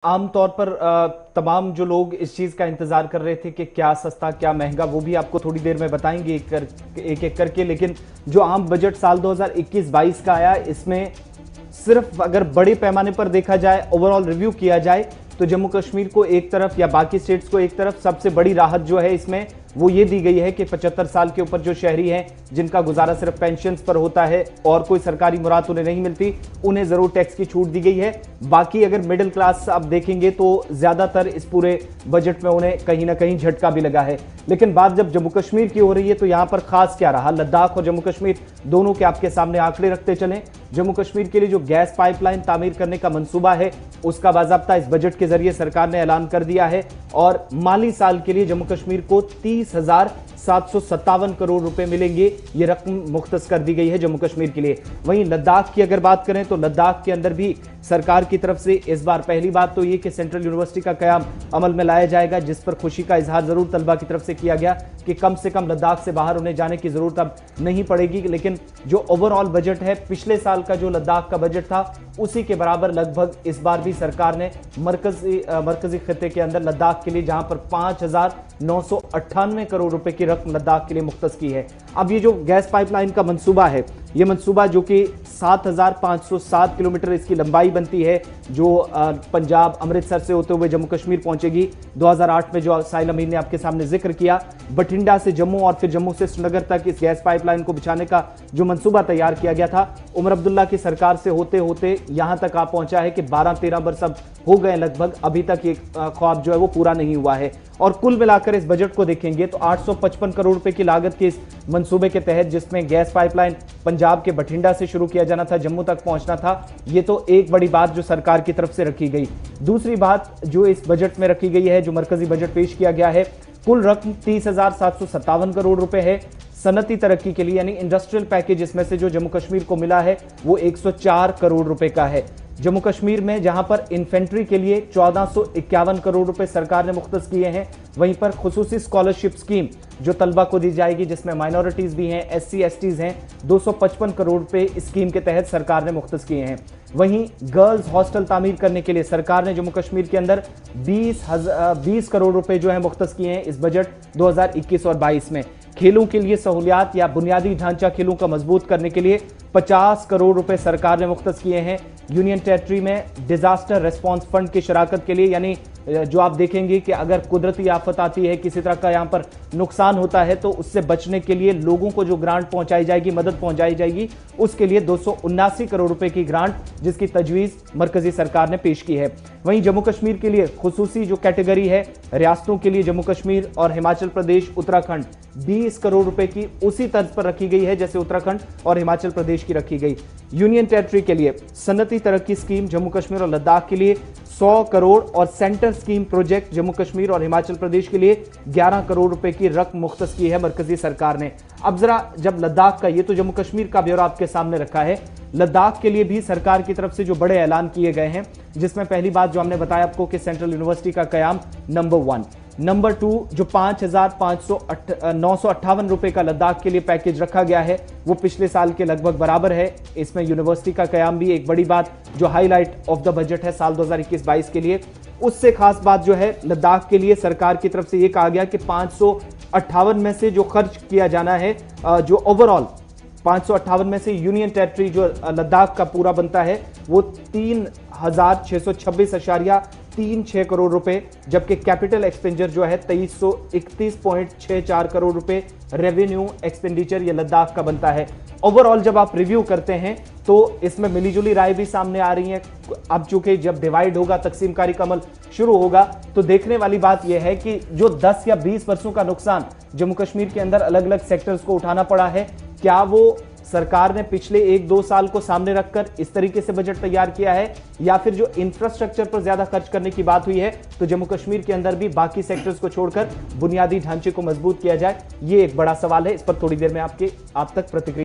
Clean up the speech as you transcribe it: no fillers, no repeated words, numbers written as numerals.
आमतौर पर तमाम जो लोग इस चीज का इंतजार कर रहे थे कि क्या सस्ता क्या महंगा, वो भी आपको थोड़ी देर में बताएंगे एक एक करके। लेकिन जो आम बजट साल 2021-22 का आया, इसमें सिर्फ अगर बड़े पैमाने पर देखा जाए, ओवरऑल रिव्यू किया जाए, तो जम्मू कश्मीर को एक तरफ या बाकी स्टेट्स को एक तरफ सबसे बड़ी राहत जो है इसमें वो ये दी गई है कि 75 साल के ऊपर जो शहरी हैं जिनका गुजारा सिर्फ पेंशन पर होता है और कोई सरकारी मुराद उन्हें नहीं मिलती, उन्हें जरूर टैक्स की छूट दी गई है। बाकी अगर मिडिल क्लास आप देखेंगे तो ज्यादातर इस पूरे बजट में उन्हें कहीं ना कहीं झटका भी लगा है। लेकिन बात जब जम्मू कश्मीर की हो रही है तो यहां पर खास क्या रहा, लद्दाख और जम्मू कश्मीर दोनों के आपके सामने आंकड़े रखते चले। जम्मू कश्मीर के लिए जो गैस पाइपलाइन तामीर करने का मंसूबा है उसका बाकायदा इस बजट के जरिए सरकार ने ऐलान कर दिया है और माली साल के लिए जम्मू कश्मीर को 30,757 करोड़ रुपए मिलेंगे। ये रकम मुख्तस कर दी गई है जम्मू कश्मीर के लिए। वहीं लद्दाख की अगर बात करें तो लद्दाख के अंदर भी सरकार की तरफ से इस बार पहली बात तो ये कि सेंट्रल यूनिवर्सिटी का कयाम अमल में लाया जाएगा, जिस पर खुशी का इजहार जरूर तलबा की तरफ से किया गया कि कम से कम लद्दाख से बाहर उन्हें जाने की जरूरत अब नहीं पड़ेगी। लेकिन जो ओवरऑल बजट है, पिछले साल का जो लद्दाख का बजट था उसी के बराबर लगभग इस बार भी सरकार ने मरकजी खित्ते के अंदर लद्दाख के लिए, जहां पर 5,998 करोड़ रुपए की रकम लद्दाख के लिए मुख्तस की है। अब ये जो गैस पाइपलाइन का मंसूबा है, ये मंसूबा जो कि 7,507 किलोमीटर इसकी लंबाई बनती है, जो पंजाब अमृतसर से होते हुए जम्मू कश्मीर पहुंचेगी। 2008 में जो साहिल अमीन ने आपके सामने जिक्र किया, बठिंडा से जम्मू और फिर जम्मू से श्रीनगर तक इस गैस पाइपलाइन को बिछाने का जो मंसूबा तैयार किया गया था, उमर अब्दुल्ला की सरकार से होते होते यहां तक आ पहुंचा है कि 12-13 वर्ष अब हो गए लगभग, अभी तक ये ख्वाब जो है वो पूरा नहीं हुआ है। और कुल मिलाकर इस बजट को देखेंगे तो 855 करोड़ रुपए की लागत के इस मंसूबे के तहत, जिसमें गैस पाइपलाइन पंजाब के बठिंडा से शुरू किया जाना था, जम्मू तक पहुंचना था, ये तो एक बड़ी बात जो सरकार की तरफ से रखी गई। दूसरी बात जो इस बजट में रखी गई है, जो मरकजी बजट पेश किया गया है, कुल रकम 30,757 करोड़ रुपए है सनती तरक्की के लिए, यानी इंडस्ट्रियल पैकेज इसमें से जो जम्मू कश्मीर को मिला है वो 104 करोड़ रुपए का है। जम्मू कश्मीर में जहां पर इन्फेंट्री के लिए 1451 करोड़ रुपए सरकार ने मुख्तस किए हैं, वहीं पर खुसूसी स्कॉलरशिप स्कीम जो तलबा को दी जाएगी, जिसमें माइनॉरिटीज भी हैं, SC STs हैं, 255 करोड़ रुपए स्कीम के तहत सरकार ने मुख्तस किए हैं। वहीं गर्ल्स हॉस्टल तामीर करने के लिए सरकार ने जम्मू कश्मीर के अंदर 20 करोड़ रुपए जो है मुख्तस किए हैं इस बजट 2021 और 22 में। खेलों के लिए सहूलियात या बुनियादी ढांचा खेलों का मजबूत करने के लिए 50 करोड़ रुपए सरकार ने मुख्तस किए हैं। यूनियन टेरिटरी में डिजास्टर रेस्पॉन्स फंड की शराकत के लिए, यानी जो आप देखेंगे कि अगर कुदरती आफत आती है, किसी तरह का यहां पर नुकसान होता है, तो उससे बचने के लिए लोगों को जो ग्रांट पहुंचाई जाएगी, मदद पहुंचाई जाएगी, उसके लिए 279 करोड़ रुपए की ग्रांट जिसकी तजवीज मरकजी सरकार ने पेश की है। वहीं जम्मू कश्मीर के लिए खुसूसी जो कैटेगरी है रियासतों के लिए, जम्मू कश्मीर और हिमाचल प्रदेश, उत्तराखंड, 20 करोड़ रुपए की उसी तर्ज पर रखी गई है जैसे उत्तराखंड और हिमाचल प्रदेश की रखी गई। यूनियन टेरिटरी के लिए सनती तरक्की स्कीम जम्मू कश्मीर और लद्दाख के लिए 100 करोड़ और centre scheme project Jammu Kashmir और हिमाचल प्रदेश के लिए 11 करोड़ रुपए की रकम मुख्तस की है मरकजी सरकार ने। अब जरा जब लद्दाख का, ये तो जम्मू कश्मीर का ब्यौरा आपके सामने रखा है, लद्दाख के लिए भी सरकार की तरफ से जो बड़े ऐलान किए गए हैं, जिसमें पहली बात जो हमने बताया आपको कि सेंट्रल यूनिवर्सिटी का कयाम नंबर 1, नंबर 2 जो 5,958 रुपए का लद्दाख के लिए पैकेज रखा गया है वो पिछले साल के लगभग बराबर है। इसमें यूनिवर्सिटी का कयाम भी एक बड़ी बात जो हाईलाइट ऑफ द बजट है साल 2021-22 के लिए। उससे खास बात जो है लद्दाख के लिए सरकार की तरफ से ये कहा गया कि 558 में से जो खर्च किया जाना है, जो ओवरऑल 558 में से यूनियन टेरिटरी जो लद्दाख का पूरा बनता है वो 3,626.36 करोड़ रुपए, जबकि कैपिटल एक्सपेंडिचर जो है 2331.64 करोड़ रुपए रेवेन्यू एक्सपेंडिचर ये लद्दाख का बनता है। ओवरऑल जब आप रिव्यू करते हैं तो इसमें मिलीजुली राय भी सामने आ रही है। अब चूंकि जब डिवाइड होगा, तकसीमकारी का अमल शुरू होगा, तो देखने वाली बात यह है कि जो 10 या 20 वर्षों का नुकसान जम्मू कश्मीर के अंदर अलग अलग सेक्टर्स को उठाना पड़ा है, क्या वो सरकार ने पिछले 1-2 साल को सामने रखकर इस तरीके से बजट तैयार किया है, या फिर जो इंफ्रास्ट्रक्चर पर ज्यादा खर्च करने की बात हुई है तो जम्मू कश्मीर के अंदर भी बाकी सेक्टर्स को छोड़कर बुनियादी ढांचे को मजबूत किया जाए, ये एक बड़ा सवाल है। इस पर थोड़ी देर में आप तक प्रतिक्रिया